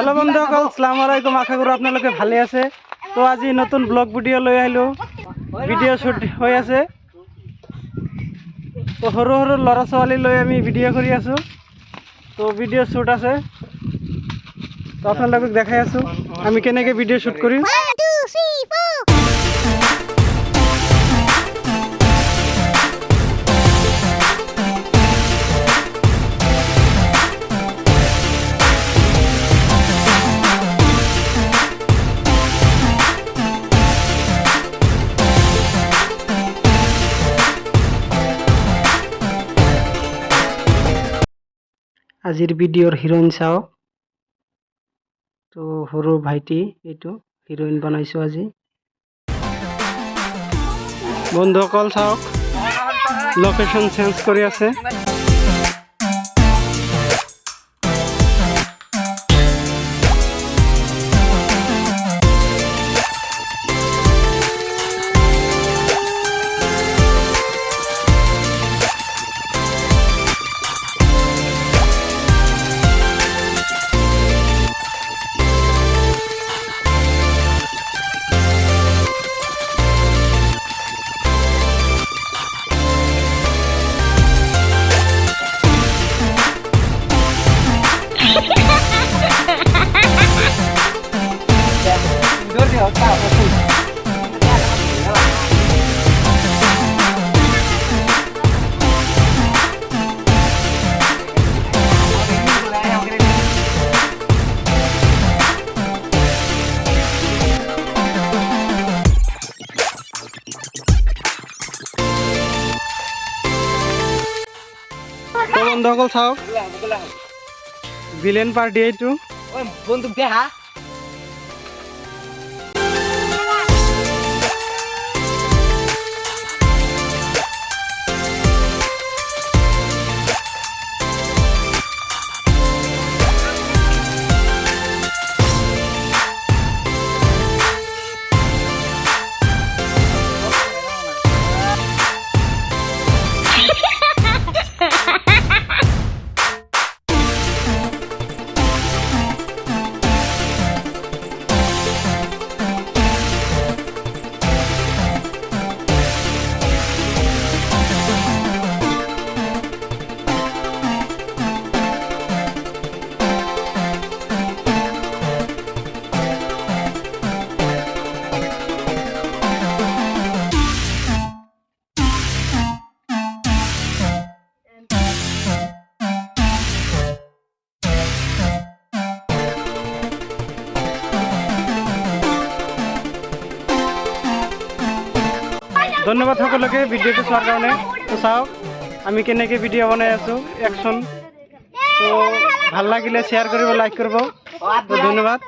Hello बंधुসকল আসসালামু আলাইকুম আশা কৰো আপোনালোকে ভালে আছে। তো আজি নতুন ব্লগ ভিডিও লৈ আহিলো। ভিডিও শুট হৈ আছে। তো সৰু সৰু লৰা ছোৱালী লৈ আমি ভিডিও কৰি আছো। তো ভিডিও শুট আছে। তো আপোনালোকক দেখাই আছো আমি কেনেকৈ ভিডিও শুট কৰিম। আজিৰ ভিডিঅ'ৰ হিৰোইন চাওক। তো সৰু ভাইটি এইটো হিৰোইন বনাইছো আজি। বন্ধুসকল চাওক লোকেশন চেঞ্জ কৰি আছে। বন্ধুসকল চাওক ভিলেন পাৰ্টি এইটো। বন্দুক দে হা। ধন্যবাদ সকলকে ভিডিওটো চোৱাৰ কাৰণে। তো চাওক আমি কেনেকৈ ভিডিও বনাই আছো একশন। তো ভাল লাগিলে শ্বেয়াৰ কৰিব, লাইক কৰিব। তো ধন্যবাদ।